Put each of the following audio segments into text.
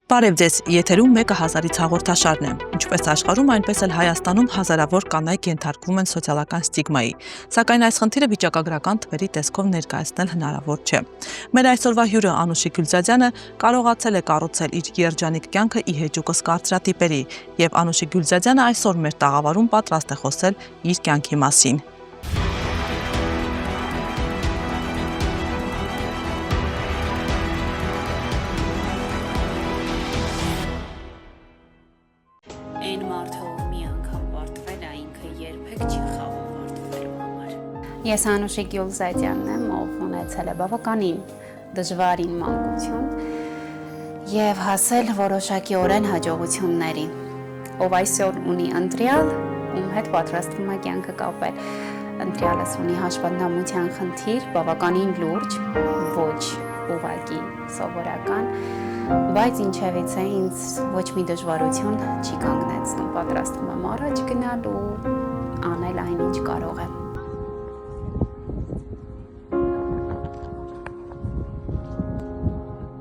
Բարև ձեզ, եթերում մեկը հազարից հաղորդաշարն է։ Ինչպես աշխարհում, այնպես էլ Հայաստանում հազարավոր կանայք ենթարկվում են սոցիալական ստիգմայի, սակայն այս խնդիրը վիճակագրական թվերի տեսքով ներկայացնել հնարավոր չէ։ Մեր այսօրվա հյուրը Անուշիկ Գյուլզադյանը կարողացել է կառուցել իր երջանիկ կյանքը ի հեճուկս կարծրատիպերի, եւ Անուշիկ Գյուլզադյանը այսօր մեր տաղավարում պատրաստ է խոսել իր կյանքի մասին։ Ես Անուշիկ Գյուլզադյանն եմ, ով ունեցել է բավականին դժվարին մանկություն եւ հասել որոշակիորեն հաջողությունների, ով այսօր ունի ընտրյալ, ում հետ պատրաստվում է կյանքը կապել։ Ընտրյալս ունի հաշվանդամության խնդիր, բավականին լուրջ, ոչ ուղղակի սովորական, բայց ինչևից է ինձ ոչ մի դժվարություն չի կանգնեցնում, պատրաստվում եմ առաջ գնալ ու անել այն, ինչ կարող եմ։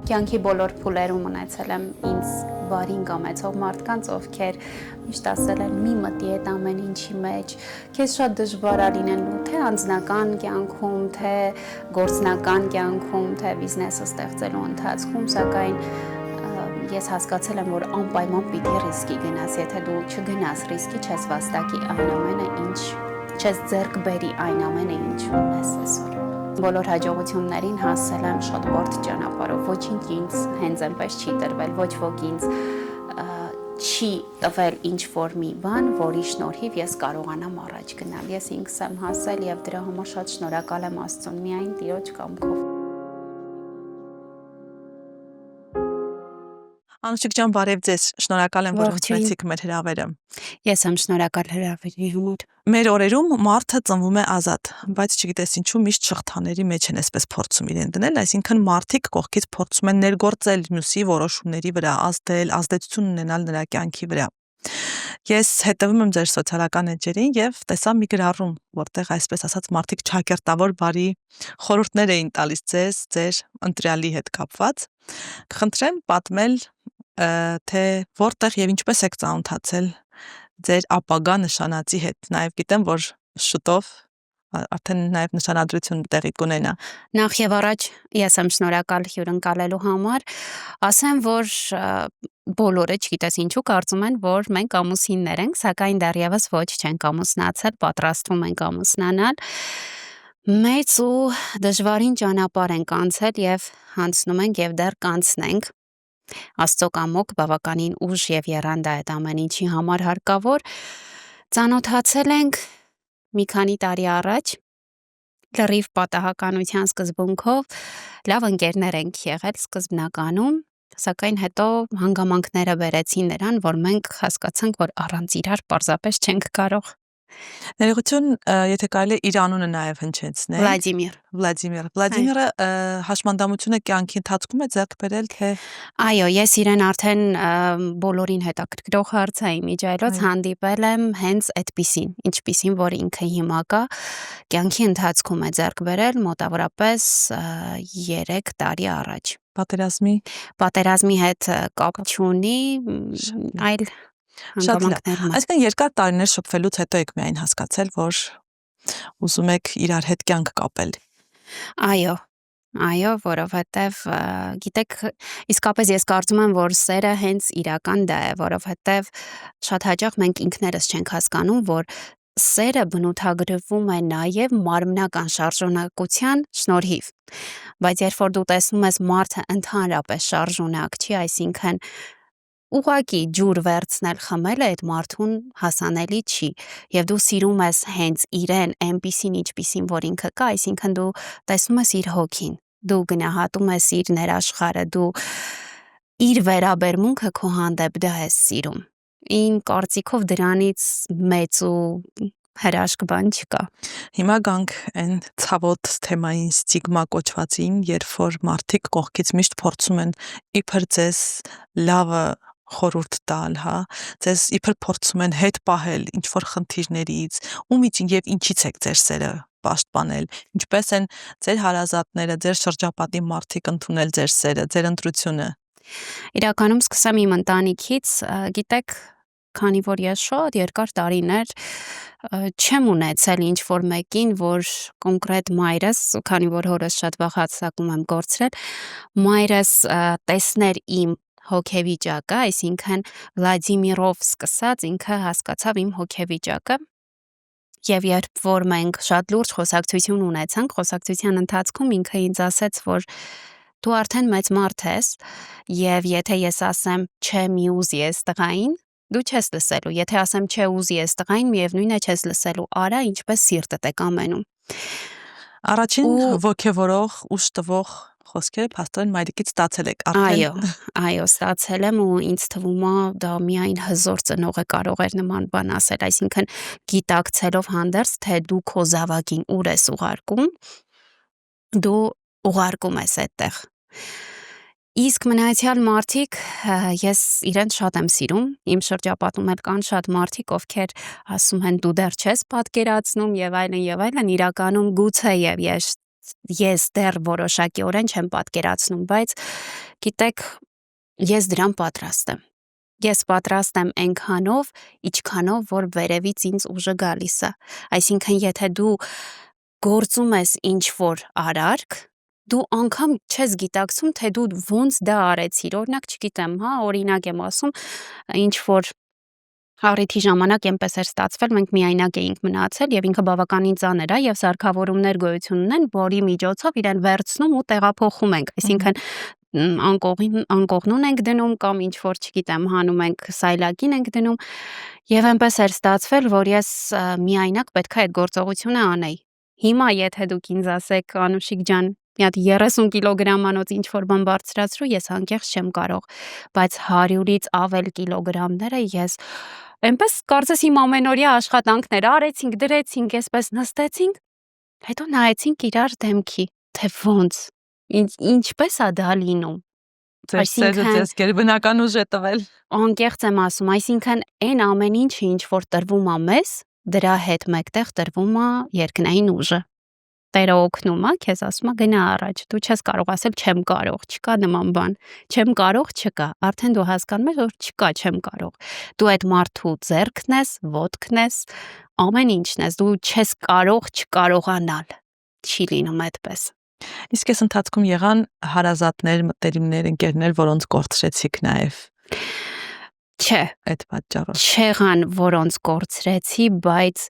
Կյանքի բոլոր փուլերում ունեցել եմ ինձ բարին կամեցող մարդկանց, ովքեր միշտ ասել են մի մտի այդ ամեն ինչի մեջ, քեզ շատ դժվար է լինելու թե անձնական կյանքում, թե գործնական կյանքում, թե բիզնեսը ստեղծելու ընթացքում, սակայն ես հասկացել եմ, որ անպայման պիտի ռիսկի գնաս, եթե դու չգնաս ռիսկի, չես վաստակի այն ամենը, ինչ չես ձեռք բերի այն ամենը, ինչ ունես այսօր։ Բոլոր հաջողություններին հասել եմ շատ բարդ ճանապարհով, ոչինչ ինձ հենց այնպես չի տրվել, ոչ ոք ինձ չի տվել ինչ-որ մի բան, որի շնորհիվ ես կարողանամ առաջ գնալ։ Ես ինքս եմ հասել եւ դրա համար շատ շնորհակալ եմ Աստծուն, միայն Տիրոջ կամքով։ Անուշիկ ջան, բարև ձեզ, շնորհակալ եմ, որ ընդունեցիք մեր հրավերը։ Ես եմ շնորհակալ հրավերի համար։ Մեր օրերում մարդը ծնվում է ազատ, բայց չգիտես ինչու միշտ շղթաների մեջ են այսպես փորձում իրեն դնել, այսինքն մարդիկ կողքից փորձում են ներգործել մյուսի որոշումների վրա, ազդել, ազդեցություն ունենալ նրա կյանքի վրա։ Ես հետևում եմ ձեր սոցիալական էջերին եւ տեսա մի գրառում, որտեղ այսպես ասած մարդիկ ճակերտավոր բարի խորհուրդներ էին տալիս ձեր ընտրյալի հետ կապված։ Կխնդրեմ պատմել, թե որտեղ եւ ինչպես եք ծանոթացել ձեր ապագա նշանածի հետ, նաև գիտեմ, որ շուտով արդեն նաև նշանադրություն տեղի կունենա։ Նախ եւ առաջ ես եմ շնորհակալ հյուրընկալելու համար, ասեմ, որ բոլորը, չգիտես ինչու, կարծում են, որ մենք ամուսիններ ենք, սակայն դեռևս ոչ չենք ամուսնացել, պատրաստվում ենք ամուսնանալ։ Մեծ ու դժվարին ճանապարհ ենք անցել եւ անցնում ենք եւ դեռ կանցնենք։ Աստծո կամոք բավականին ուժ եւ եռանդա այդ ամեն ինչի համար հարկավոր։ Ծանոթացել ենք մի քանի տարի առաջ, լրիվ պատահականության սկզբունքով, լավ ընկերներ ենք եղել սկզբնականում, սակայն հետո հանգամանքները բերեցին նրան, որ մենք հասկացանք, որ առանց իրար պարզապես չենք կարող։ Ներողություն, եթե կարելի է իր անունը նաև հնչեցնել։ Վլադիմիրը հաշմանդամությունը կյանքի ընթացքում է ձեռք բերել, թե Այո, ես իրեն արդեն բոլորին հետաքրքրող հարցային միջայլոց հանդիպել եմ հենց այդպիսին, ինչպիսին, որ ինքը հիմա կա, կյանքի ընթացքում է ձեռք բերել մոտավորապես 3 տարի առաջ։ Պատերազմի հետ կապ չունի, այլ հանգամանքներում։ Այսինքն երկար տարիներ շփվելուց հետո եք միայն հասկացել, որ ուզում եք իրար հետ կյանք կապել։ Այո, որովհետև գիտեք, իսկապես ես կարծում եմ, որ սերը հենց իրական դա է, որովհետև շատ հաճախ մենք ինքներս չենք հասկանում, որ սերը բնութագրվում է նաև մարմնական շարժունակության շնորհիվ, բայց երբ որ դու տեսնում ես մարդը ընդհանրապես շարժունակ չի, այսինքն ուղղակի ջուր վերցնել խմելը այդ մարդուն հասանելի չի եւ դու սիրում ես հենց իրեն այնպիսին ինչպիսին որ ինքը կա, այսինքն դու տեսնում ես իր հոգին, դու գնահատում ես իր ներաշխարը, դու իր վերաբերմունքը քո հանդեպ դա ես սիրում։ Ին կարծիքով դրանից մեծ ու հրաշք բան չկա։ Հիմա գանք այն ցավոտ թեմային ստիգմա կոչվածին, երբ որ մարդիկ կողքից միշտ փորձում են իբր ձեզ լավը խորհուրդ տալ, հա, ձեզ իբր փորձում են հետ պահել ինչ-որ խնդիրներից, եւ ինչից եք ձեր սերը պաշտպանել, ինչպես են ձեր հարազատները, ձեր շրջապատի մարդիկ ընդունել ձեր սերը, ձեր ընտրությունը։ Իրականում սկսեմ իմ ընտանիքից, գիտեք, քանի որ ես շատ երկար տարիներ չեմ ունեցել ինչ-որ մեկին, որ կոնկրետ մայրս, քանի որ հորս շատ վաղ հարձակում եմ կորցրել, մայրս տեսներ իմ հոգեվիճակը, այսինքն Վլադիմիրով սկսած ինքը հասկացավ իմ հոգեվիճակը եւ երբ որ մենք շատ լուրջ խոսակցություն ունեցանք, խոսակցության ընթացքում ինքը ինձ ասեց, որ դու արդեն մեծ մարդ ես եւ եթե ես ասեմ չէ մի ուզի ես տղային, դու չես լսելու, եթե ասեմ չէ ուզի ես տղային, միևնույն է չես լսելու, արա ինչպես սիրտդ է կամենում։ Առաջին ոգևորող ուշ տվող խոսքերը փաստորեն մայրիկից ստացել եք արդեն։ Այո, ստացել եմ ու ինձ թվում է դա միայն հզոր ծնողը կարող էր նման բան ասել, այսինքն գիտակցելով հանդերձ, թե դու քո զավակին ուր ես ուղարկում, դու ուղարկում ես այդտեղ։ Իսկ մնացյալ մարդիկ, ես իրենց շատ եմ սիրում, իմ շրջապատում էլ կան շատ մարդիկ, ովքեր ասում են դու դեռ չես պատկերացնում եւ այլն, իրականում գուցե եւ ես դեռ որոշակիորեն չեմ պատկերացնում, բայց գիտեք, ես դրան պատրաստ եմ։ Ես պատրաստ եմ այնքանով, ինչքանով, որ վերևից ինձ ուժը գալիս է։ Այսինքն, եթե դու գործում ես ինչ-որ արարք, դու անգամ չես գիտակցում, թե դու ոնց դա արեցիր, օրինակ չգիտեմ, օրինակ եմ ասում, ինչ-որ առիթի ժամանակ այնպես էր ստացվել, մենք միայնակ էինք մնացել եւ ինքը բավականին ծանր է եւ սարքավորումներ գոյություն ունեն, որի միջոցով իրեն վերցնում ու տեղափոխում ենք, այսինքն անկողնուն ենք դնում կամ ինչ-որ չգիտեմ, հանում ենք սայլակին ենք դնում եւ այնպես էր ստացվել, որ ես միայնակ պետք է այդ գործողությունը անեի։ Հիմա եթե դուք ինձ ասեք, Անուշիկ ջան, մի հատ 30 կիլոգրամանոց ինչ-որ բան բարձրացրու, ես անկեղծ չեմ կարող, բայց 100-ից ավել կիլոգրամները ես այնպես կարծես իմ ամենօրյա աշխատանքները արեցինք, դրեցինք, այսպես նստեցինք, հետո նայեցինք իրար դեմքի, թե ոնց, ինչպես է դա լինում։ Ձեզ գերբնական ուժ է տվել։ Անկեղծ եմ ասում, այսինքն այն ամեն ինչը ինչ որ տրվում է մեզ, դրա հետ մեկտեղ տրվում է երկնային ուժը։ Տերը օգնում է, քեզ ասում է գնա առաջ, դու չես կարող ասել չեմ կարող, չկա նման բան, չեմ կարող չկա, արդեն դու հասկանում ես, որ չկա չեմ կարող, դու այդ մարդու ձեռքն ես, ոտքն ես, ամեն ինչն ես, դու չես կարող չկարողանալ, չի լինում այդպես։ Իսկ այս ընթացքում եղան հարազատներ, մտերիմներ, ընկերներ, որոնց կորցրեցիք նաև։ Չէ, այդ պատճառով։ Չեղան, որոնց կորցրեցի, բայց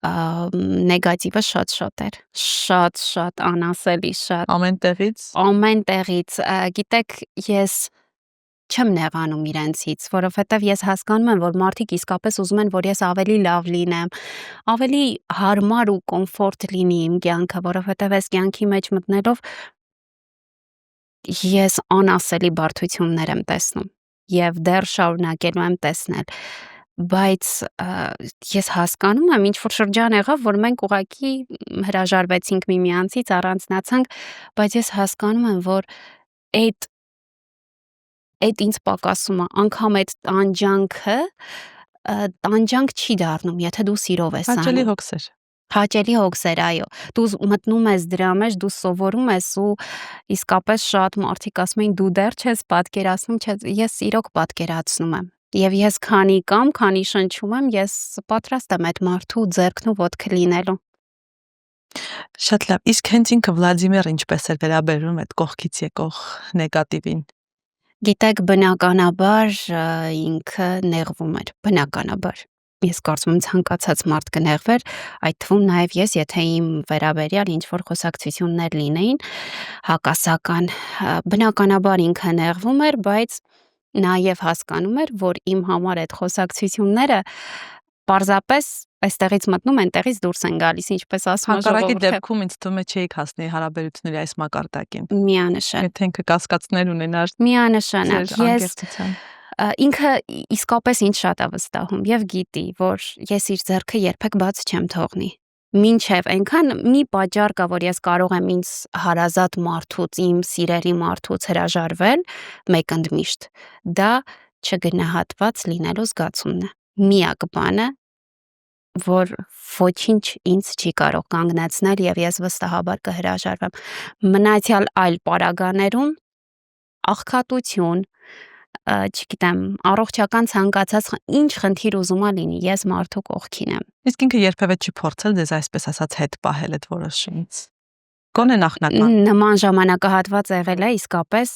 նեգատիվը շատ էր, շատ անասելի, շատ ամեն տեղից, գիտեք, ես չեմ նեղանում իրենցից, որովհետև ես հասկանում եմ, որ մարդիկ իսկապես ուզում են, որ ես ավելի լավ լինեմ, ավելի հարմար ու կոմֆորտ լինի իմ կյանքը, որովհետև այս կյանքի մեջ մտնելով ես անասելի բարդություններ եմ տեսնում եւ դեռ շարունակելու եմ տեսնել, բայց ես հասկանում եմ, ինչ որ շրջան եղավ, որ մենք ուղղակի հրաժարվեցինք միմյանցից, առանձնացանք, բայց ես հասկանում եմ, որ այդ ինձ պակասում է, անգամ այդ տանջանք չի դառնում, եթե դու սիրով ես անում։ Հաճելի հոգսեր, այո, դու մտնում ես դրա մեջ, դու սովորում ես ու իսկապես շատ մարդիկ ասում են դու դեռ չես պատկերացնում, ես իրոք պատկերացնում եմ։ Եվ ես քանի կամ, քանի շնչում եմ, ես պատրաստ եմ այդ մարդու ձեռքն ու ոտքը լինելու։ Շատ լավ, իսկ հենց ինքը Վլադիմիրը ինչպես էր վերաբերվում այդ կողքից եկող նեգատիվին։ Գիտեք, բնականաբար ինքը նեղվում էր, բնականաբար։ Ես կարծում եմ ցանկացած մարդ կնեղվեր, այդ թվում նաև ես, եթե իմ վերաբերյալ ինչ-որ խոսակցություններ լինեին, հակասական, բնականաբար ինքը նեղվում էր, բայց նաև հասկանում էր, որ իմ համար այդ խոսակցությունները պարզապես այստեղից մտնում, այնտեղից դուրս են գալիս, ինչպես ասում է ժողովուրդը։ Հակառակի դեպքում ինձ թվում է չէիք հասնի հարաբերությունների այս մակարդակին։ Միանշան։ Եթե ինքը կասկածներ ունենար։ Միանշանակ, ինքը իսկապես ինձ շատ է վստահում եւ գիտի, որ ես իր ձեռքը երբեք բաց չեմ թողնի։ Մինչև այնքան մի պատճառ կա, որ ես կարող եմ ինձ հարազատ մարդուց, իմ սիրելի մարդուց հրաժարվել մեկ ընդմիշտ։ Դա չգնահատված լինելու զգացումն է։ Միակ բանը, որ ոչինչ ինձ չի կարող կանգնեցնել եւ ես վստահաբար կհրաժարվեմ։ Մնացյալ այլ պարագաներում աղքատություն, չգիտեմ, առողջական ցանկացած ինչ խնդիր ուզում ա լինի, ես մարդու կողքին եմ։ Իսկ ինքը երբևէ չի փորձել դες այսպես ասած հետ պահել այդ որոշումից։ Գոնե նախնական Նման ժամանակահատված եղել է իսկապես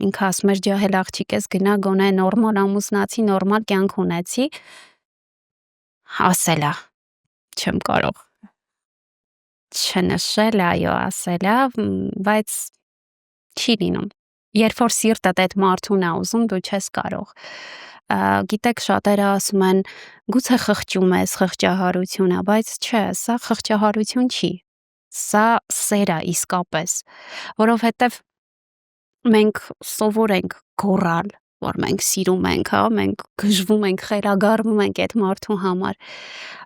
ինքը ասում էր ջահել աղջիկ ես գնա գոնե նորմալ ամուսնացի, նորմալ կյանք ունեցի, ասելա, չեմ կարող չնշել, այո, ասելա, բայց չի լինում։ Երբ որ սիրտդ այդ մարդուն է ուզում, դու չես կարող։ Գիտեք, շատերը ասում են, գուցե խղճում ես, խղճահարություն է, բայց չէ, սա խղճահարություն չի։ Սա սեր է իսկապես, որովհետև մենք սովոր ենք գոռալ, որ մենք սիրում ենք, հա, մենք գժվում ենք, խելագարվում ենք այդ մարդու համար,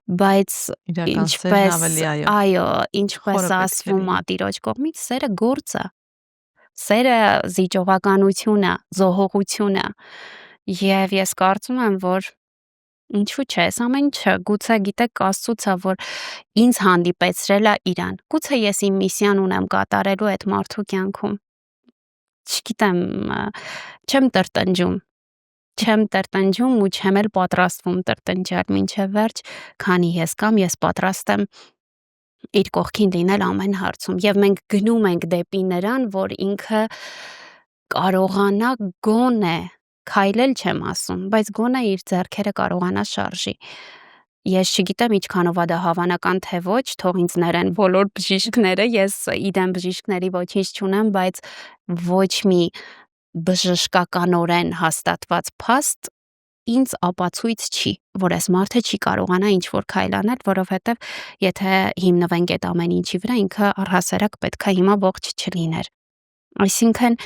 բայց իրական սերն ավելի այո, ինչպես ասվում է տիրոջ կողմից, սերը գործ է։ Սերը զիջողականություն է, զոհողություն է, եւ ես կարծում եմ, որ ինչու՞ չէ, այս ամեն ինչը գուցե գիտեք Աստծուց է, որ ինձ հանդիպեցրել է իրան։ Գուցե ես իմ միսիան ունեմ կատարելու այդ մարդու կյանքում։ Չգիտեմ, չեմ տրտնջում ու չեմ էլ պատրաստվում տրտնջալ մինչև վերջ, քանի ես կամ ես պատրաստ եմ իր կողքին լինել ամեն հարցում եւ մենք գնում ենք դեպի նրան, որ ինքը կարողանա գոնե քայլել չեմ ասում, բայց գոնե իր ձեռքերը կարողանա շարժի։ Ես չգիտեմ ինչքանով է դա հավանական թե ոչ, թող ինձ ներեն բոլոր բժիշկները, ես իրեն բժիշկների ոչինչ չունեմ, բայց ոչ մի բժշկականորեն հաստատված փաստ ինձ ապացույց չի, որ այս մարդը չի կարողանա ինչ-որ քայլ անել, որովհետև եթե հիմնվենք այդ ամեն ինչի վրա, ինքը առհասարակ պետք է հիմա ողջ չլիներ։ Այսինքն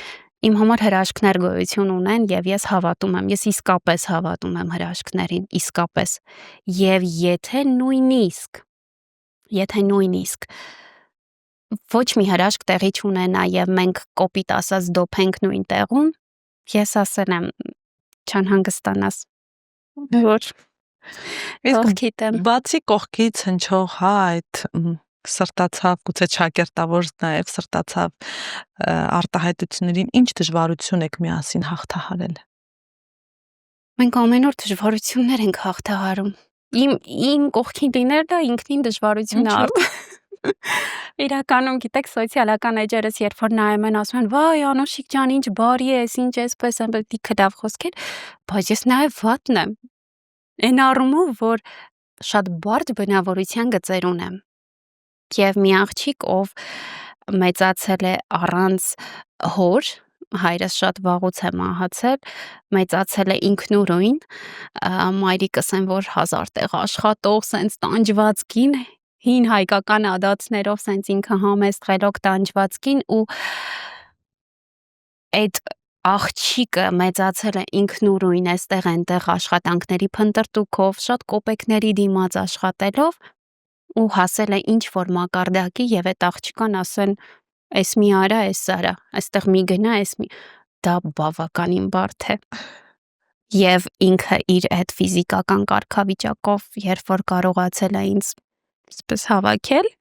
իմ համար հրաշքներ գոյություն ունեն եւ ես հավատում եմ, ես իսկապես հավատում եմ հրաշքներին, իսկապես։ Եվ եթե նույնիսկ ոչ մի հրաշք տեղի չունենա եւ մենք կոպիտ ասած դոփենք նույն տեղում, ես ասել եմ չանհանգստանաս։ Որ կողքիդ եմ։ Բացի կողքից հնչող, հա, այդ սրտացավ, գուցե ճակերտավոր նաև սրտացավ արտահայտություններին ինչ դժվարություն եք միասին հաղթահարել։ Մենք ամեն օր դժվարություններ ենք հաղթահարում։ Իմ կողքին լինելը ինքնին դժվարություն է։ Իրականում գիտեք սոցիալական էջերս երբ որ նայում են ասում են վայ Անուշիկ ջան ինչ բարի ես, ինչ էսպես են դիքդավ խոսքեր, բայց ես նաև վատն եմ։ Այն առումով որ շատ բարդ բնավորության գծեր ունեմ։ Եվ մի աղջիկ ով մեծացել է առանց հոր, հայրս շատ վաղուց է մահացել, մեծացել է ինքնուրույն, մայրիկս են որ 1000 տեղ աշխատող, սենց տանջված կին, հին հայկական ադածներով սենց ինքը համեստ խելոք տանջված կին ու այդ աղջիկը մեծացել է ինքնուրույն, այստեղ այնտեղ աշխատանքների փնտրտուքով, շատ կոպեկների դիմաց աշխատելով ու հասել է ինչ որ մակարդակի եւ այդ աղջկան ասեն էս մի արա, էս արա, այստեղ մի գնա, էս մի դա բավականին բարդ է։ Եվ ինքը իր այդ ֆիզիկական կարգավիճակով երբ որ կարողացել է ինձ այսպես հավաքել,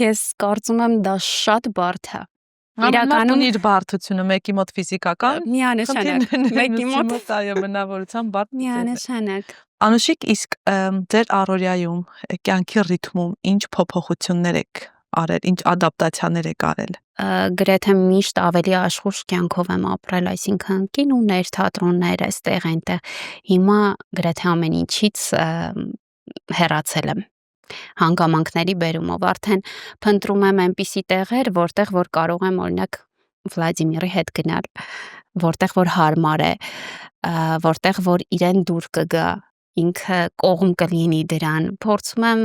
ես կարծում եմ դա շատ բարդ է։ Իրականում իր բարդությունը մեկի մոտ ֆիզիկական, միանշանակ, մեկի մոտ այո բնավորության բարդ միանշանակ։ Անուշիկ, իսկ ձեր առօրյայում, կյանքի ռիթմում ինչ փոփոխություններ եք արել, ինչ ադապտացիաներ եք արել։ Գրեթե միշտ ավելի աշխուժ կյանքով եմ ապրել, այսինքն կինոներ, թատրոններ, այստեղ այնտեղ։ Հիմա գրեթե ամեն ինչից հեռացել եմ։ Հանգամանքների բերումով արդեն փնտրում եմ այնպիսի տեղեր, որտեղ որ կարող եմ օրինակ Վլադիմիրի հետ գնալ, որտեղ որ հարմար է, որտեղ որ իրեն դուր կգա, ինքը կողմ կլինի դրան։ Փորձում եմ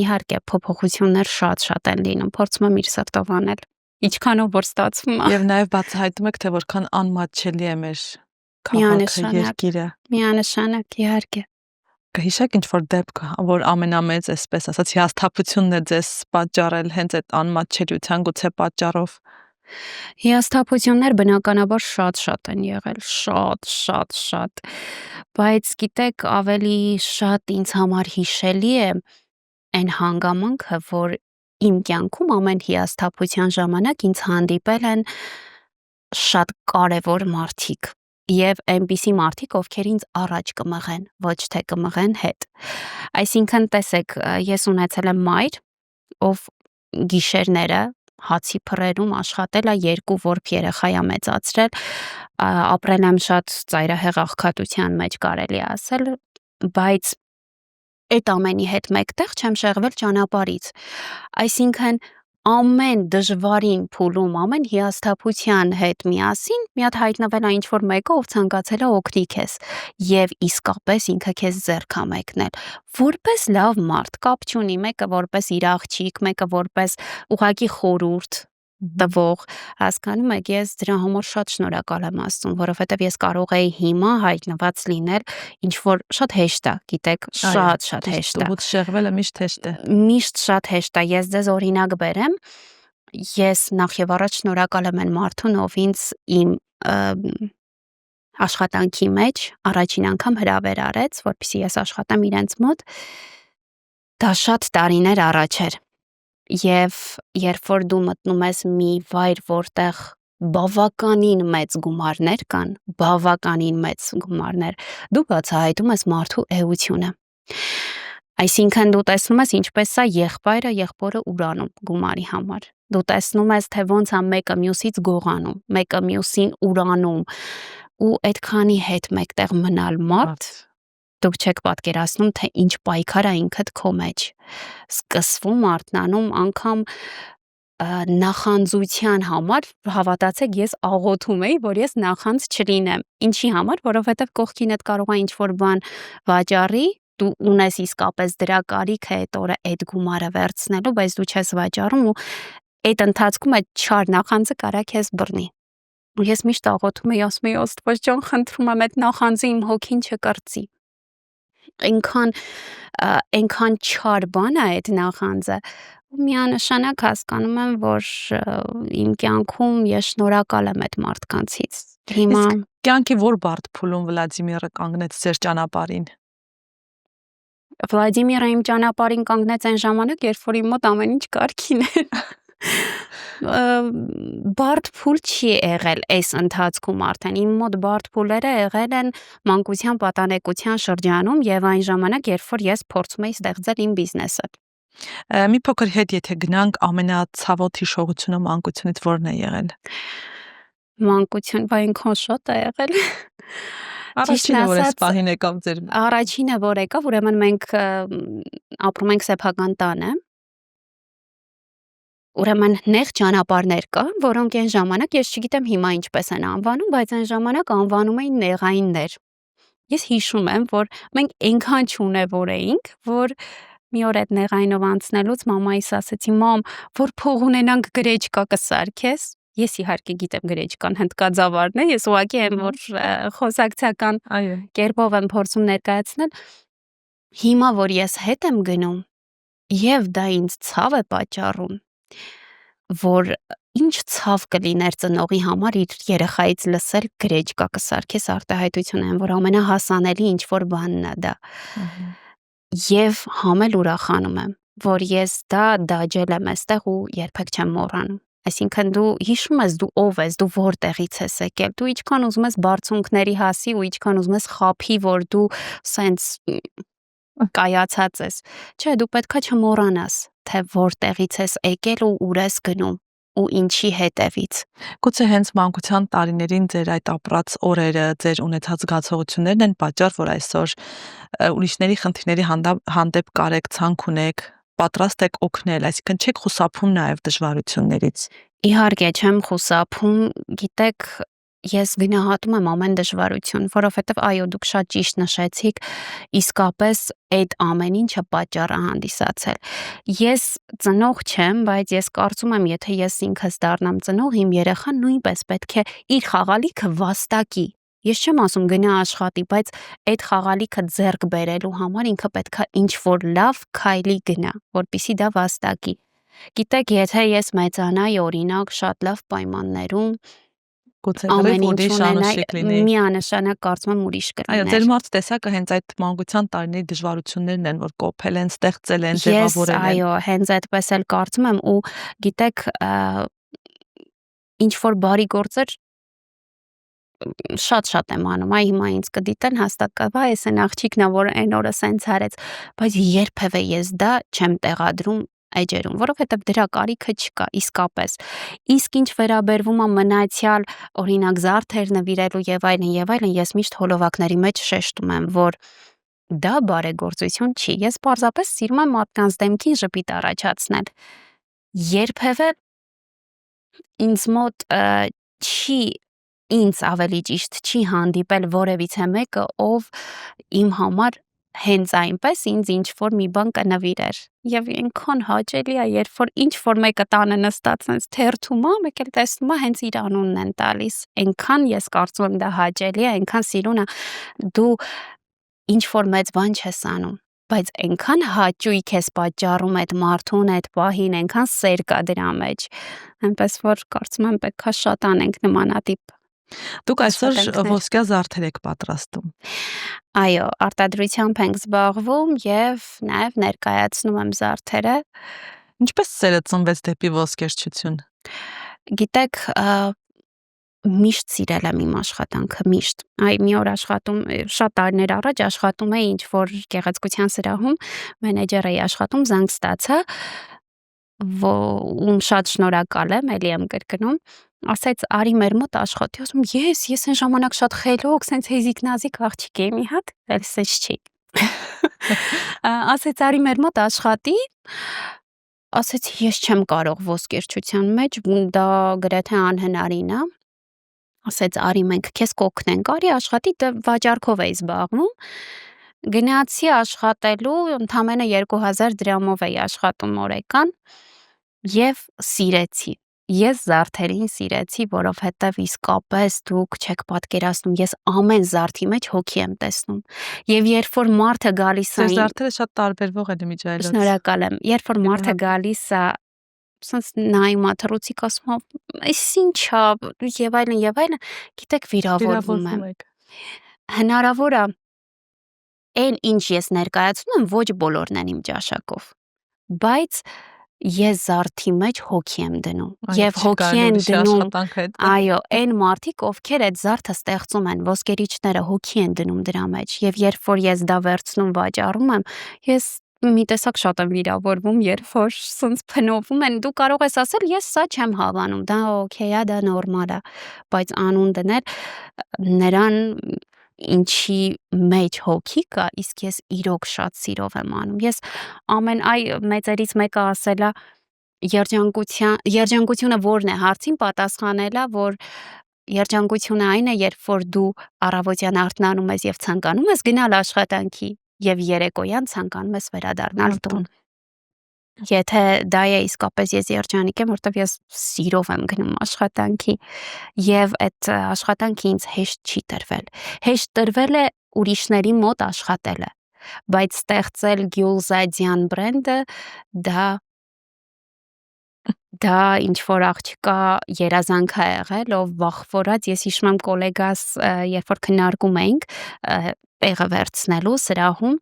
իհարկե փոփոխություններ շատ են լինում, փորձում եմ իր սրտով անել, ինչքանով որ ստացվում է։ Եվ նաև բացահայտում եք, թե որքան անմատչելի է մեր քաղաքը, երկիրը։ Միանշանակ, իհարկե։ Կհիշեք ինչ-որ դեպք, որ ամենամեծ, այսպես ասած, հիասթափությունն է ձեզ պատճառել հենց այդ անմատչելիության գուցե պատճառով։ Հիասթափություններ բնականաբար շատ են եղել, շատ, բայց գիտեք, ավելի շատ ինձ համար հիշելի է այն հանգամանքը, որ իմ կյանքում ամեն հիասթափության ժամանակ ինձ հանդիպել են շատ կարևոր մարդիկ եւ այնպիսի մարդիկ, ովքեր ինձ առաջ կմղեն, ոչ թե կմղեն հետ։ Այսինքն, տեսեք, ես ունեցել եմ մայր, ով գիշերները հացի փռերում աշխատել է, 2 որբ երեխա է մեծացրել, ապրել եմ շատ ծայրահեղ աղքատության մեջ, կարելի է ասել, բայց այդ ամենի հետ մեկտեղ չեմ շեղվել ճանապարհից։ Այսինքն ամեն դժվարին փուլում, ամեն հիասթափության հետ միասին մի հատ հայտնվել է ինչ-որ մեկը, ով ցանկացել է օգնի քեզ եւ իսկապես ինքը քեզ ձեռք է մեկնել։ Որպես լավ մարդ, կապ չունի, մեկը որպես իր աղջիկ, մեկը որպես ուղղակի խորհուրդ տվող, հասկանում եք, ես դրա համար շատ շնորհակալ եմ Աստծուն, որովհետև ես կարող էի հիմա հայտնված լինել, ինչ որ շատ հեշտ է, գիտեք, շատ հեշտ է։ Ուղղակի շեղվելը միշտ հեշտ է։ Միշտ շատ հեշտ է։ Ես ձեզ օրինակ բերեմ, ես նախ եւ առաջ շնորհակալ եմ այն մարդուն, ով ինձ իմ աշխատանքի մեջ առաջին անգամ հրավեր արեց, որպեսզի ես աշխատեմ իրենց մոտ։ Դա շատ տարիներ առաջ էր։ Եվ երբ որ դու մտնում ես մի վայր, որտեղ բավականին մեծ գումարներ կան, դու բացահայտում ես մարդու էությունը։ Այսինքն դու տեսնում ես ինչպես է եղբայրը եղբորը ուրանում գումարի համար։ Դու տեսնում ես, թե ոնց է մեկը մյուսից գողանում, մեկը մյուսին ուրանում, ու այդքանի հետ մեկտեղ մնալ մարդ, դուք չեք պատկերացնում, թե ինչ պայքար է ինքդ քո մեջ։ Սկսվում արթնանում անգամ նախանձության համար, հավատացեք, ես աղոթում էի, որ ես նախանձ չլինեմ։ Ինչի համար, որովհետև կողքինդ կարող է ինչ-որ բան վաճառի, դու ունես իսկապես դրա կարիքը այդ օրը այդ գումարը վերցնելու, բայց դու չես վաճառում ու այդ ընթացքում այդ չար նախանձը կարա քեզ բռնի։ Ու ես միշտ աղոթում էի, ասում էի, Աստված ջան, խնդրում եմ այդ նախանձը իմ հոգին չկրծի։ Այնքան չար բան է այդ նախանձը, ու միանշանակ հասկանում եմ, որ իմ կյանքում ես շնորհակալ եմ այդ մարդկանցից։ Հիմա կյանքի որ բարդ փուլում Վլադիմիրը կանգնեց ձեր ճանապարհին։ Վլադիմիրը իմ ճանապարհին կանգնեց այն ժամանակ, երբ որ իմ մոտ ամեն ինչ կարգին էր։ Բարդ փուլ չի եղել այս ընթացքում արդեն։ Իմ մոտ բարդ փուլերը եղել են մանկության պատանեկության շրջանում եւ այն ժամանակ, երբ որ ես փորձում էի ստեղծել իմ բիզնեսը։ Մի փոքր հետ եթե գնանք, ամենացավոտ հիշողությունը մանկությունից որն է եղել։ Մանկություն, բա ինքն շատ է եղել։ Առաջինը որ էս պահին եկավ ձեր։ Առաջինը որ եկավ, ուրեմն մենք ապրում ենք սեփական տանը։ Ուրեմն նեղ ճանապարհներ կա, որոնք այն ժամանակ ես չգիտեմ հիմա ինչպես են անվանում, բայց այն ժամանակ անվանում էին նեղայիններ։ Ես հիշում եմ, որ մենք այնքան չունևոր էինք, որ մի օր այդ նեղայինով անցնելուց մամայիս ասեցի, մամ, որ փող ունենանք գրեչկա կսարքես։ Ես իհարկե գիտեմ գրեչկան հնդկաձավարն է, ես ուղղակի եմ որ խոսակցական կերպով եմ փորձում ներկայացնել։ Հիմա որ ես հետ եմ գնում, եւ դա ինձ ցավ է պատճառում, որ ինչ ցավ կլիներ ծնողի համար իր երեխայից լսել գրեչկա կսարքես արտահայտություն են, որ ամենահասանելի ինչ որ բանն է դա։ Եվ համել ուրախանում եմ, որ ես դա դաջել եմ այստեղ ու երբեք չեմ մոռանում։ Այսինքն դու հիշում ես դու ով ես, դու որտեղից ես եկել, դու ինչքան ուզում ես բարձունքների հասի ու ինչքան ուզում ես խափի, որ դու սենց կայացած ես։ Չէ, դու պետքա չմոռանաս, թե որտեղից ես եկել ու ուր ես գնում ու ինչի հետևից։ Գուցե հենց մանկության տարիներին ձեր այդ ապրած օրերը, ձեր ունեցած զգացողություններն են պատճառ, որ այսօր ուրիշների խնդիրների հանդեպ կարեք, ցանկ ունեք, պատրաստ եք օգնել, այսինքն չեք խուսափում նաև դժվարություններից։ Իհարկե չեմ խուսափում, գիտեք, ես գնահատում եմ ամեն դժվարություն, որովհետև այո, դուք շատ ճիշտ նշեցիք, իսկապես այդ ամեն ինչը պատճառ է հանդիսացել։ Ես ծնող չեմ, բայց ես կարծում եմ, եթե ես ինքս դառնամ ծնող, իմ երեխան նույնպես պետք է իր խաղալիքը վաստակի։ Ես չեմ ասում գնա աշխատի, բայց այդ խաղալիքը ձեռք բերելու համար ինքը պետքա ինչ-որ լավ քայլի գնա, որպեսզի դա վաստակի։ Գիտեք, եթե ես մեծանայի օրինակ շատ լավ պայմաններում, ամեն ինչ ունենայի, միանշանակ կարծում եմ ուրիշ կլիներ։ Այո, ձեր մարդ տեսակը հենց այդ մանկության տարիների դժվարություններն են, որ կոփել են, ստեղծել են, ձևավորել են։ Այո, հենց այդպես էլ կարծում եմ ու գիտեք, ինչ որ բարի գործեր շատ եմ անում, այ հիմա ինձ կդիտեն հաստատ կվա, էս այն աղջիկն է, որ այն օրը սենց արեց, բայց երբևէ ես դա չեմ տեղադրում էջերում, որովհետև դրա կարիքը չկա, իսկապես։ Իսկ ինչ վերաբերվում է մնացյալ, օրինակ զարդեր նվիրելու եւ այլն, ես միշտ հոլովակների մեջ շեշտում եմ, որ դա բարեգործություն չի։ Ես պարզապես սիրում եմ մարդկանց դեմքին ժպիտ առաջացնել։ Երբևէ ինձ մոտ ինձ ավելի ճիշտ չի հանդիպել որևիցե մեկը, ով իմ համար հենց այնպես ինձ ինչ-որ մի բան կնվիրեր։ Եվ այնքան հաճելի է, երբ որ ինչ-որ մեկը տանը նստած սենց թերթում է, մեկ էլ տեսնում է հենց իր անունն են տալիս։ Այնքան ես կարծում եմ դա հաճելի է, այնքան սիրուն է, դու ինչ-որ մեծ բան չես անում, բայց այնքան հաճույք ես պատճառում այդ մարդուն, այդ պահին, այնքան սեր կա դրա մեջ, այնպես որ կարծում եմ պետքա շատ անենք նմանատիպ Դուք այսօր աշխատանքներ։ ոսկյա զարդեր եք պատրաստում։ Այո, արտադրությամբ ենք զբաղվում եւ նաեւ ներկայացնում եմ զարդերը։ Ինչպես սերը ծնվեց դեպի ոսկերչություն։ Գիտեք, միշտ սիրել եմ իմ աշխատանքը, միշտ։ Մի օր շատ տարիներ առաջ աշխատում էի ինչ-որ գեղեցկության սրահում, մենեջեր էի աշխատում, զանգ ստացա, ում շատ շնորհակալ եմ, էլի եմ կրկնում, ասեց արի մեր մոտ աշխատի, ասում ես այն ժամանակ շատ խելոք, սենց հեզիկ-նազիկ աղջիկ էի մի հատ, էլ սենց չի։ Ասեց արի մեր մոտ աշխատի, ասեց ես չեմ կարող ոսկերչության մեջ, դա գրեթե անհնարին է։ Ասեց արի մենք քեզ կօգնենք, արի աշխատի, դե վաճառքով էի զբաղվում։ Գնացի աշխատելու, ընդամենը 2000 դրամով էի աշխատում օրական եւ սիրեցի։ Ես զարդերին սիրեցի, որովհետև իսկապես դուք չեք պատկերացնում, ես ամեն զարդի մեջ հոգի եմ տեսնում։ Եվ երբ որ մարդը գալիս է, Ձեր զարդերը շատ տարբերվող են իմիջայլոց։ շնորհակալ եմ։ Երբ որ մարդը գալիս է, սենց նայում է թռուցիկ ասում, այս ինչ է եւ այլն, գիտեք վիրավորվում եմ։ Հնարավոր է այն ինչ ես ներկայացնում եմ, ոչ բոլորն են իմ ճաշակով, բայց ես զարդի մեջ հոգի եմ դնում եւ հոգի են դնում, այո, այն մարդիկ, ովքեր այդ զարդը ստեղծում են, ոսկերիչները հոգի են դնում դրա մեջ եւ երբ որ ես դա վերցնում վաճառում եմ, ես մի տեսակ շատ եմ վիրավորվում, երբ որ սենց փնովում են, դու կարող ես ասել, ես սա չեմ հավանում, դա օքեյ է, դա նորմալ է, բայց անուն դնել նրան ինչի մեջ հոգի կա, իսկ ես իրոք շատ սիրով եմ անում։ Ես մեծերից մեկը ասել է երջանկությունը որն է հարցին պատասխանելա, որ երջանկությունը այն է, երբ որ դու առավոտյան արթնանում ես եւ ցանկանում ես գնալ աշխատանքի եւ երեկոյան ցանկանում ես վերադառնալ տուն։ Եթե դա է իսկապես ես երջանիկ եմ, որտեվ ես սիրով եմ գնում աշխատանքի եւ այդ աշխատանքը ինձ հեշտ չի տրվել։ Հեշտ տրվել է ուրիշների մոտ աշխատելը, բայց ստեղծել Գյուլզադյան բրենդը դա ինչ որ աղջկա երազանք է եղել, ով վախվորած, ես հիշում եմ կոլեգաս, երբ որ քննարկում էինք տեղը վերցնելու սրահում,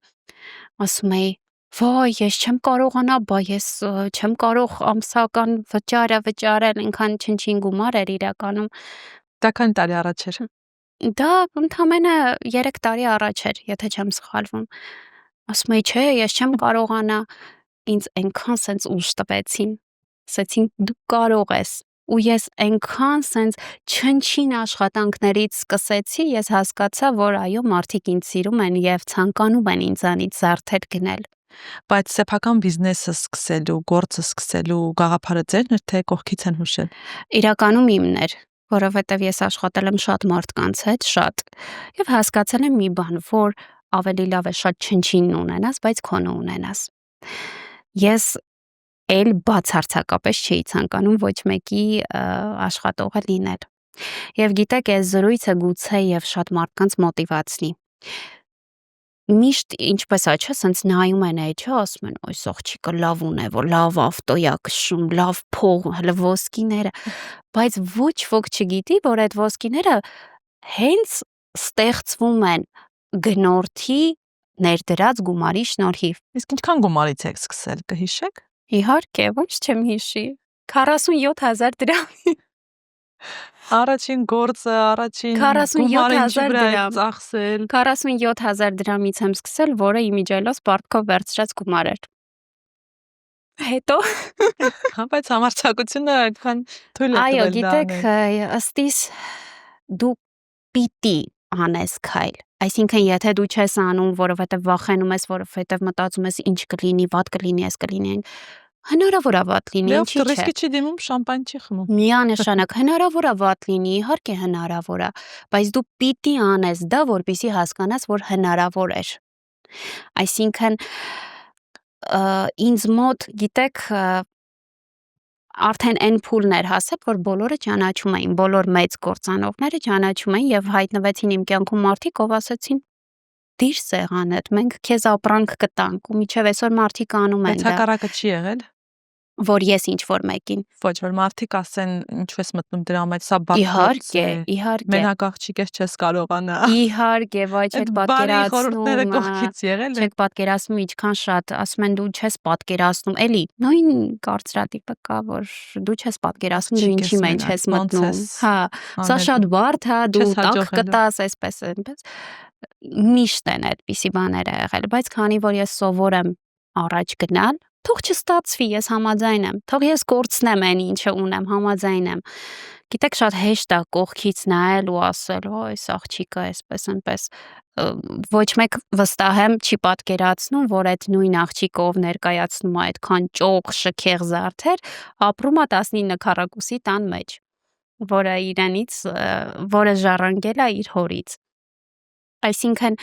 ասում էի վայ, ես չեմ կարողանա, ես չեմ կարող ամսական վճարել, այնքան չնչին գումար էր իրականում։ Դա քանի տարի առաջ էր։ Դա ընդամենը 3 տարի առաջ էր, եթե չեմ սխալվում։ Ասում էի, չէ, ես չեմ կարողանա, ինձ այնքան սենց ուժ տվեցին, ասեցին դու կարող ես։ Ու ես այնքան սենց չնչին աշխատանքներից սկսեցի, ես հասկացա, որ այո, մարդիկ ինձ սիրում են եւ ցանկանում են ինձանից զարդեր գնել։ Բայց սեփական բիզնեսը սկսելու, գործը սկսելու գաղափարը ձերն էր, թե կողքից են հուշել։ Իրականում իմն էր, որովհետև ես աշխատել եմ շատ մարդկանց հետ, շատ, եւ հասկացել եմ մի բան, որ ավելի լավ է շատ չնչին ունենաս, բայց քոնը ունենաս։ Ես էլ բացարձակապես չէի ցանկանում ոչ մեկի աշխատողը լինել։ Եվ գիտեք, այս զրույցը գուցե եւ շատ մարդկանց մոտիվացնի։ Միշտ ինչպես է, չէ, սենց նայում են էջը, ասում են, այս աղջիկը լավ ունե, որ լավ ավտոյա քշում, լավ փող, հələ ոսկիները, բայց ոչ ոք չգիտի, որ այդ ոսկիները հենց ստեղծվում են գնորդի ներդրած գումարի շնորհիվ։ Իսկ ինչքան գումարից եք սկսել, կհիշեք։ Իհարկե, ոչ չեմ հիշի, 47,000 դրամ։ Առաջին գործը, առաջին 47,000 գումարը ինչի վրա եք դրամ։ ծախսել։ 47,000 դրամից եմ սկսել, որը իմիջիայլոց պարտքով վերցրած գումար էր։ Հետո Հա, բայց համարձակությունը այդքան թույլ է այո, տվել դա գիտեք, անել։ ըստ իս դու պիտի անես քայլ։ Այսինքն, եթե դու չես անում, որովհետև վախենում ես, որովհետև մտածում ես ինչ կլինի, վատ կլինի, այս կլինի, հնարավոր է վատ լինի, Դե ինչի՞ չէ։ ռիսկի չի դիմում, շամպայն չի խմում։ Միանշանակ հնարավոր է վատ լինի, իհարկե հնարավոր է, բայց դու պիտի անես դա, որպեսզի հասկանաս, որ հնարավոր էր։ Այսինքն ինձ մոտ, գիտեք, արդեն այն փուլն էր հասել, որ բոլորը ճանաչում էին, բոլոր մեծ կործանողները ճանաչում էին եւ հայտնվեցին իմ կյանքում մարդիկ, ով ասացին. «Դիր սեղանդ, մենք քեզ ապրանք կտանք» ու միջև այսօր մարդիկ անում են Բայց դա, հակառակը չի եղել։ որ ես ինչ որ մեկին։ Ոչ, որ մարդիկ ասեն, ինչու ես մտնում դրա մեջ, սա բարդ գործ է։ Իհարկե, Մենակ աղջիկ ես չես կարողանա։ իհարկե, ոչ, չեք Այդ բարի խորհուրդները պատկերացնում, կողքից եղել են։ չեք պատկերացնում ինչքան շատ, ասում են դու չես պատկերացնում, էլի, նույն կարծրատիպը կա, որ դու չես պատկերացնում, դու ինչի մեջ ես մտնում։ Հա, սա շատ բարդ է, դու չես տակ հաջողելու։ կտաս, այսպես, այնպես։ Միշտ են այդպիսի բաները եղել, բայց քանի որ ես սովոր եմ առաջ գնալ, թող չստացվի, ես համաձայն եմ, թող ես կորցնեմ այն ինչը ունեմ, համաձայն եմ։ Գիտեք, շատ հեշտ է կողքից նայել ու ասել, այս աղջիկը այսպես այնպես, ոչ մեկ վստահ եմ չի պատկերացնում, որ այդ նույն աղջիկը, ով ներկայացնում է այդքան ճոխ, շքեղ զարդեր, ապրում է 19 քառակուսի տան մեջ, որը ժառանգել է իր հորից։ Այսինքն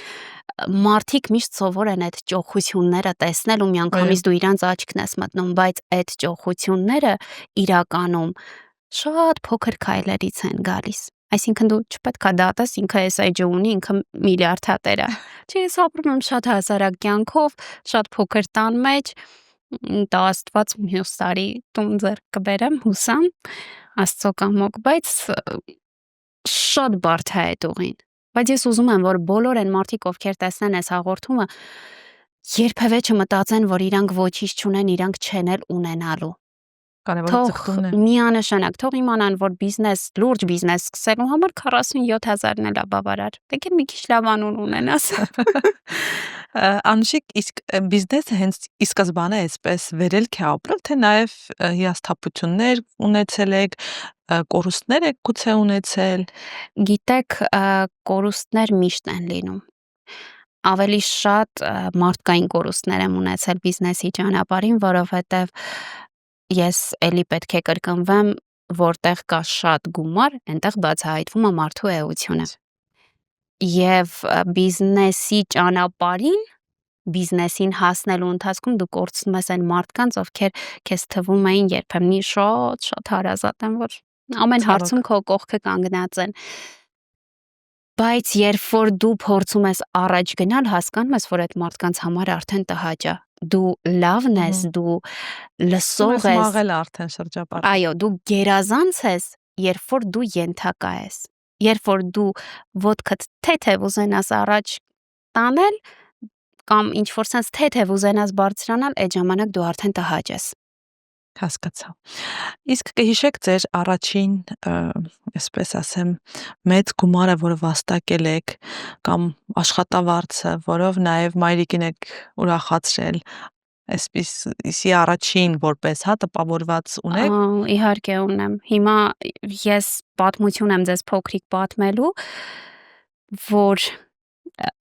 մարդիկ միշտ սովոր են այդ ճոխությունները տեսնել ու միանգամից դու իրանց աչքն ես մտնում, բայց այդ ճոխությունները իրականում շատ փոքր քայլերից են գալիս։ Այսինքն դու չպետք է դատես, ինքը էս էջը ունի, ինքը միլիարդատեր է։ Չէ, ես ապրում եմ շատ հասարակ կյանքով, շատ փոքր տան մեջ, տա Աստված մյուս տարի տուն ձեռք կբերեմ, հուսամ, Աստծո կամոք, բայց շատ բարդ է այդ ուղին։ Բայց ես ուզում եմ, որ բոլոր այն մարդիկ, ովքեր տեսնեն այս հաղորդումը, երբևէ չմտածեն, որ իրանք ոչինչ չունեն, իրանք չեն էլ ունենալու։ Կարևորը ձգտումն է։ Միանշանակ, թող իմանան, որ բիզնես, լուրջ բիզնես սկսելու համար 47,000-ն էլ է բավարար։ Դե մի քիչ լավ անուն ունենաս։ Անշիկ, իսկ բիզնեսը հենց ի սկզբանե այսպես վերելք է ապրել, թե նաև հիասթափություններ ունեցել եք, կորուստներ եք գուցե ունեցել։ Գիտեք, կորուստներ միշտ են լինում։ Ավելի շատ մարդկային կորուստներ եմ ունեցել բիզնեսի ճանապարհին, որովհետև ես էլի պետք է կրկնվեմ, որտեղ կա շատ գումար, այնտեղ բացահայտվում է մարդու էությունը։ Եվ բիզնեսի ճանապարհին, բիզնեսին հասնելու ընթացքում դու կորցնում ես այն մարդկանց, ովքեր քեզ թվում էին երբեմն շատ հարազատ են, որ ամեն հարցում քո կողքը կանգնած են։ Բայց երբ որ դու փորձում ես առաջ գնալ, հասկանում ես, որ այդ մարդկանց համար արդեն տհաճ է։ Դու լավն ես, դու լսող ես։ Մաղել արդեն շրջապատը։ Այո, դու գերազանց ես, երբ որ դու ենթակա ես։ Երբ որ դու ոտքդ թեթև ուզենաս առաջ տանել կամ ինչ որ sense թեթև ուզենաս բարձրանալ, այդ ժամանակ դու արդեն տհաճ ես։ Հասկացա։ Իսկ կհիշեք ձեր առաջին, այսպես ասեմ, մեծ գումարը, որը վաստակել եք, կամ աշխատավարձը, որով նաև մայրիկին եք ուրախացրել, այսպիսի առաջին որպես տպավորված ունեք։ Իհարկե ունեմ։ Հիմա ես պատմություն եմ ձեզ փոքրիկ պատմելու, որ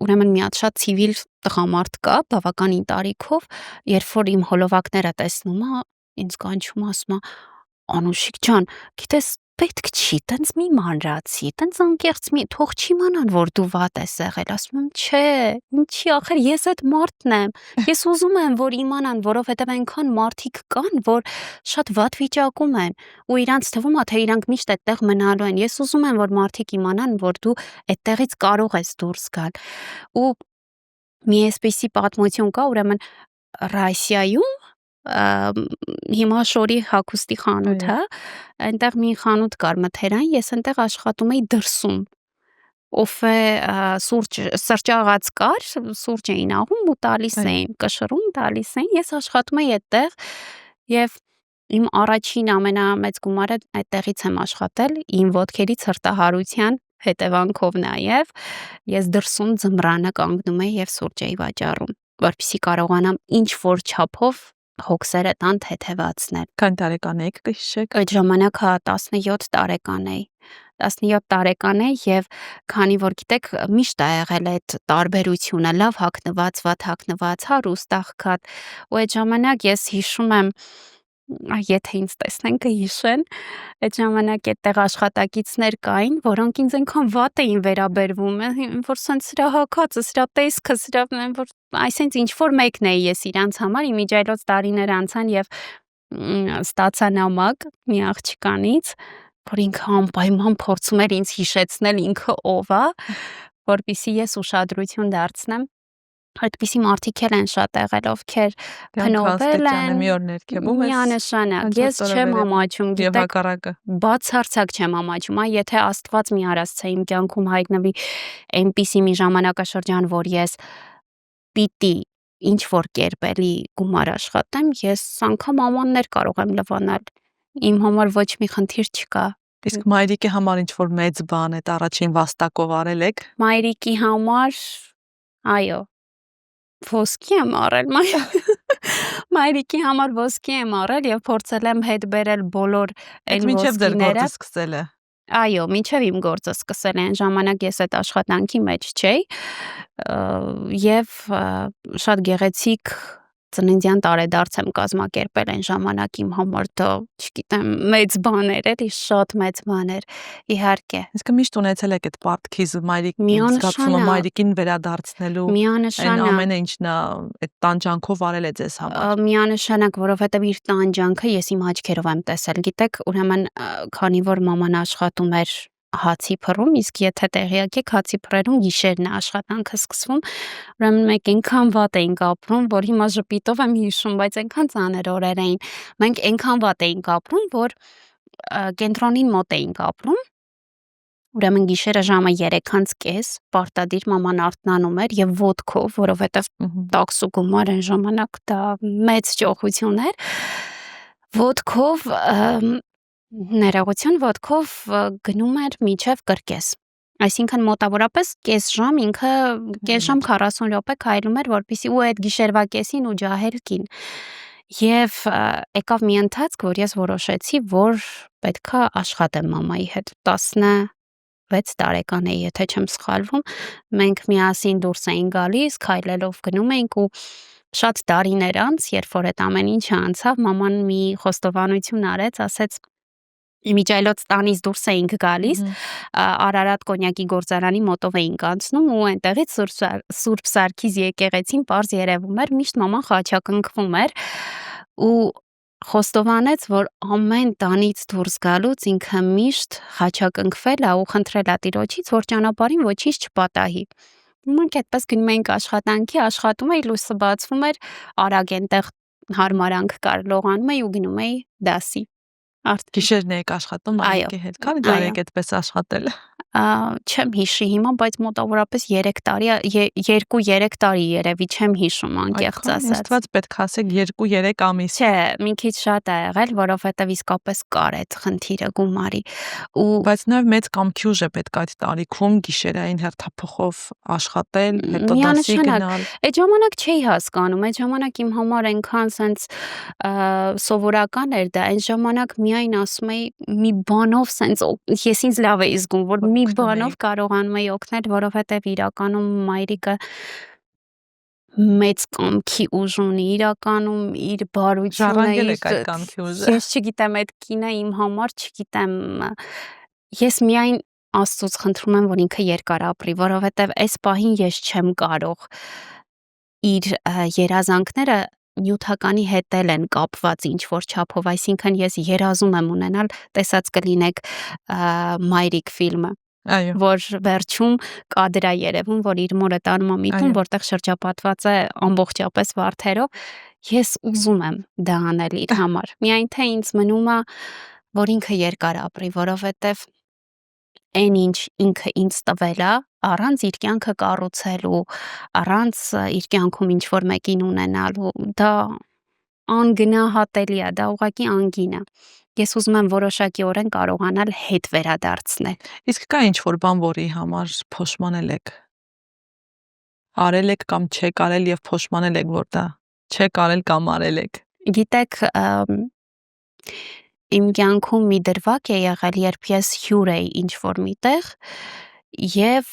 ուրեմն մի հատ շատ ցիվիլ տղամարդ կա, բավականին տարիքով, երբ որ իմ հոլովակները տեսնում է, ինձ կանչում ասում է. «Անուշիկ ջան, գիտես, պետք չի, տենց մի մանրացի, տենց անկեղծ մի, թող չիմանան, որ դու վատ ես եղել»։ Ասում եմ, չէ, ինչի, ախր ես այդ մարդն եմ։ Ես ուզում եմ, որ իմանան, որովհետև այնքան մարդիկ կան, որ շատ վատ վիճակում են, ու իրանց թվում է, թե իրանք միշտ այդտեղ մնալու են։ Ես ուզում եմ, որ մարդիկ իմանան, որ դու այդտեղից կարող ես դուրս գալ։ Ու մի այսպիսի պատմություն կա, ուրեմն Ռասիայում հիմա շորի հագուստի խանութ է, այնտեղ մի խանութ կար մթերային, ես այնտեղ աշխատում էի դրսում, օֆե սրճաղաց կար, սուրճ էին աղում ու տալիս էին, կշռում տալիս էին, ես աշխատում էի այդտեղ եւ Իմ առաջին ամենամեծ գումարը այդտեղից եմ աշխատել, իմ ոտքերի ցրտահարության հետևանքով նաև ես դրսում ձմռանը կանգնում էի եւ սուրճ էի վաճառում, որպեսզի կարողանամ ինչ որ չափով հոգսերը տան թեթևացնել։ Քանի տարեկան եք կհիշեք։ Այդ ժամանակ 17 տարեկան էի։ 17 տարեկան էի եւ քանի որ գիտեք միշտ ա եղել այդ տարբերությունը լավ հագնված, վատ հագնված, հարուստ աղքատ, ու այդ ժամանակ ես հիշում եմ, եթե ինձ տեսնեն կհիշեն, այդ ժամանակ այդտեղ աշխատակիցներ կային, որոնք ինձ այնքան վատ էին վերաբերվում, որ սենց սրա հագածը, սրա տեսքը, սրա որ այսինքն ինչ որ մեկն էի ես իրանց համար, իմիջիայլոց տարիներ անցան եւ ստացա նամակ մի աղջկանից, որ ինքը անպայման փորձում էր ինձ հիշեցնել ինքը ով է, որպեսզի ես ուշադրություն դարձնեմ։ Այդպիսի մարդիկ էլ են շատ եղել, ովքեր փնովել են, մի օր ներքևում ես միանշանակ, ես չեմ ամաչում, եւ գիտեք, հակառակը։ բացարձակ չեմ ամաչում, եթե Աստված մի արած իմ կյանքում հայտնվի այնպիսի մի ժամանակաշրջան, որ ես պիտի ինչ որ կերպ էլի գումար աշխատեմ, ես անգամ ամաններ կարող եմ լվանալ։ Իմ համար ոչ մի խնդիր չկա։ Իսկ մայրիկի համար ինչ որ մեծ բան է առաջին վաստակով արել եք։ Մայրիկի համար, այո, ոսկի եմ արել, մայրիկի համար ոսկի եմ արել եւ փորձել եմ հետ բերել բոլոր այն Մինչև ձեր ոսկիները։ գործը սկսելը։ Այո, մինչև իմ գործը սկսել են ժամանակ ես այդ աշխատանքի մեջ չէի եւ շատ գեղեցիկ ծննդյան տարեդարձ եմ կազմակերպել այն ժամանակ իմ համար դա, չգիտեմ, մեծ բաներ էլի, շատ մեծ բաներ, իհարկե։ Իսկ միշտ ունեցել եք այդ պարտքիզ մայրիկին, Միանշանակ։ զգացումը մայրիկին վերադարձնելու, այն Միանշանակ, ամենը ինչն է այդ տանջանքով արել է ձեզ համար։ միանշանակ, որովհետեւ իր տանջանքը ես իմ աչքերով եմ տեսել, գիտեք, ուրեմն քանի որ մաման աշխատում էր հացի փռում, իսկ եթե տեղյակ եք, հացի փռերում գիշերն է աշխատանքը սկսվում, ուրեմն մենք այնքան վատ էինք ապրում, որ հիմա ժպիտով եմ հիշում, բայց այնքան ծանր օրեր էին։ Մենք այնքան վատ էինք ապրում, որ կենտրոնին մոտ էինք ապրում, ուրեմն գիշերը ժամը 3:30 պարտադիր մաման արթնանում էր եւ ոտքով, որովհետեւ տաքսու գումար այն ժամանակ դա մեծ ճոխություն էր, ոտքով ներողություն, ոտքով գնում էր միջև կրկես։ Այսինքն մոտավորապես կես ժամ ինքը կես ժամ 40 րոպե քայլում էր, որպեսզի ու այդ գիշերվա կեսին ու ջահել կին։ Եվ եկավ մի ընթացք, որ ես որոշեցի, որ պետքա աշխատեմ մամայի հետ 16 տարեկան էի, եթե չեմ սխալվում, մենք միասին դուրս էինք գալիս, քայլելով գնում էինք ու շատ տարիներ անց, երբ որ այդ ամեն ինչը անցավ, մաման մի խոստովանություն արեց, ասեց իմիջայլոց տանից դուրս էինք գալիս, Արարատ կոնյակի գործարանի մոտով էինք անցնում ու այնտեղից Սուրբ Սարգիս եկեղեցին պարզ երևում էր, միշտ մաման խաչակնքվում էր ու խոստովանեց, որ ամեն տանից դուրս գալուց ինքը միշտ խաչակնքվել է ու խնդրել է Տիրոջից, որ ճանապարհին ոչինչ չպատահի։ Մենք այդպես գնում էինք աշխատանքի, աշխատում էի, լույսը բացվում էր, արագ այնտեղ հարմարանք կար, լողանում էի ու գնում էի դասի։ Գիշերն եք աշխատում մայրիկի հետ։ Քանի տարի եք այդպես աշխատել։ Չեմ հիշի հիմա, բայց մոտավորապես 3 տարի, 2-3 տարի երևի չեմ հիշում անկեղծ ասած։ Աստված պետք է ասեք 2-3 ամիս։ Չէ, մի քիչ շատ է եղել, որովհետև իսկապես կար այդ խնդիրը գումարի։ Բայց նաև մեծ կամքյուժ է պետք այդ տարիքում գիշերային հերթափոխով աշխատել, հետո դասի գնալ։ Այդ ժամանակ չէի հասկանում, այդ ժամանակ իմ համար այնքան սենց սովորական էր դա, այն ժամանակ միայն ասում էի մի բանով սենց ես ինձ լավ էի զգում, որ մի բանով կարողանում էի օգնել, որովհետև իրականում մայրիկը մեծ կամքի ուժ ունի, իրականում իր բարությունը, Ժառանգել եք այդ կամքի ուժը։ ես չգիտեմ այդ կինը իմ համար, չգիտեմ, ես միայն Աստծուց խնդրում եմ, որ ինքը երկար ապրի, որովհետև այս պահին ես չեմ կարող իր երազանքները նյութականի հետ են կապված ինչ որ չափով, այսինքն ես երազում եմ ունենալ, տեսած կլինեք Մայրիկ ֆիլմը, Այո։ որ վերջում կադր է երևում, որ իր մորը տանում է մի տուն, որտեղ շրջապատված է ամբողջապես վարդերով, ես ուզում եմ դա անել իր համար, միայն թե ինձ մնում է, որ ինքը երկար ապրի, որովհետև այն ինչ ինքը ինձ տվել է, առանց իր կյանքը կառուցելու, առանց իր կյանքում ինչ որ մեկին ունենալու, դա անգնահատելի է, դա ուղղակի անգին է։ Ես ուզում եմ որոշակիորեն կարողանալ հետ վերադարձնել։ Իսկ կա ինչ-որ բան, որի համար փոշմանել եք։ Արել եք կամ չեք արել եւ փոշմանել եք, որ դա չեք արել կամ արել եք։ Գիտեք, իմ կյանքում մի դրվագ է եղել, երբ ես հյուր էի ինչ-որ միտեղ եւ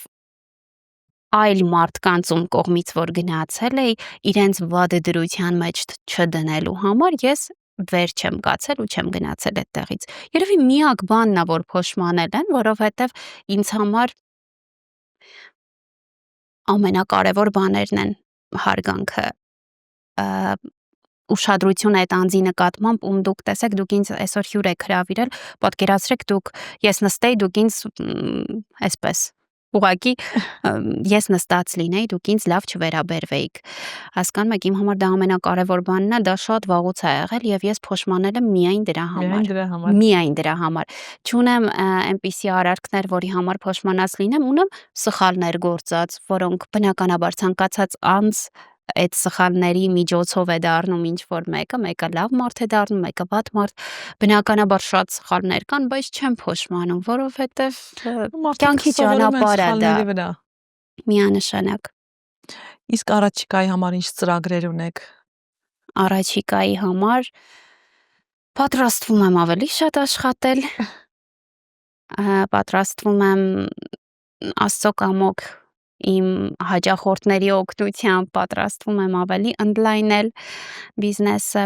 այլ մարդկանց ում կողմից որ գնացել էի, իրենց վատ դրության մեջ չդնելու համար ես վեր չեմ կացել ու չեմ գնացել այդտեղից։ Երևի միակ բանն է, որ փոշմանել են, որովհետեւ ինձ համար ամենակարևոր բաներն են հարգանքը, ուշադրությունը այդ անձի նկատմամբ, ում դուք տեսեք, դուք ինձ այսօր հյուր եք հրավիրել, պատկերացրեք ես նստեի, դուք ինձ այսպես ուղղակի ես նստած լինեի, դուք ինձ լավ չվերաբերվեիք։ Հասկանում եք, իմ համար դա ամենակարևոր բանն է, դա շատ վաղուց է եղել եւ ես փոշմանել եմ միայն դրա համար։ Միայն դրա համար։ Չունեմ այնպիսի արարքներ, որի համար փոշմանած լինեմ, ունեմ սխալներ գործած, որոնք բնականաբար ցանկացած անձ այդ սխալների միջոցով է դառնում ինչ որ մեկը լավ մարդ է դառնում, մեկը վատ մարդ, բնականաբար շատ սխալներ կան, բայց չեմ փոշմանում, որովհետև կյանքի ճանապարհ է դա։ Միանշանակ։ Իսկ առաջիկայի համար ինչ ծրագրեր ունեք։ Առաջիկայի համար պատրաստվում եմ ավելի շատ աշխատել, պատրաստվում եմ Աստծո կամոք իմ հաճախորդների օգնությամբ պատրաստվում եմ ավելի ընդլայնել բիզնեսը,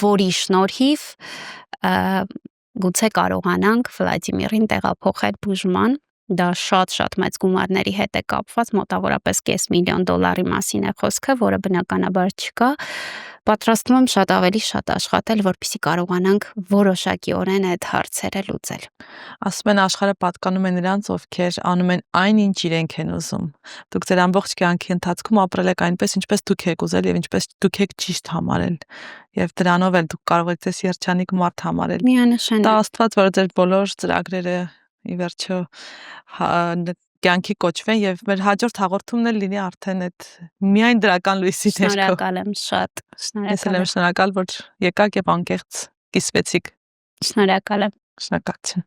որի շնորհիվ գուցե կարողանանք Վլադիմիրին տեղափոխել բուժման, դա շատ մեծ գումարների հետ է կապված, մոտավորապես $500,000 մասին է խոսքը, որը բնականաբար չկա, պատրաստվում եմ շատ ավելի շատ աշխատել, որպեսզի կարողանանք որոշակիորեն այդ հարցերը լուծել։ Ասում են աշխարհը պատկանում է նրանց, ովքեր անում են այն, ինչ իրենք են ուզում։ Դուք ձեր ամբողջ կյանքի ընթացքում ապրել եք այնպես, ինչպես դուք եք ուզել եւ ինչպես դուք եք ճիշտ համարել։ Եվ դրանով էլ դուք կարող եք ձեզ երջանիկ մարդ համարել։ Միանշանակ։ Դա Աստված, որ ձեր բոլոր ծրագրերը ի վերջո կյանքի կոչվեն եւ մեր հաջորդ հաղորդումն էլ լինի արդեն այդ միայն դրական լույսի ներքո։ Շնորհակալ եմ շատ։ Ես էլ եմ շնորհակալ, որ եկաք եւ անկեղծ կիսվեցիք։ Շնորհակալ եմ։ Շնորհակալություն։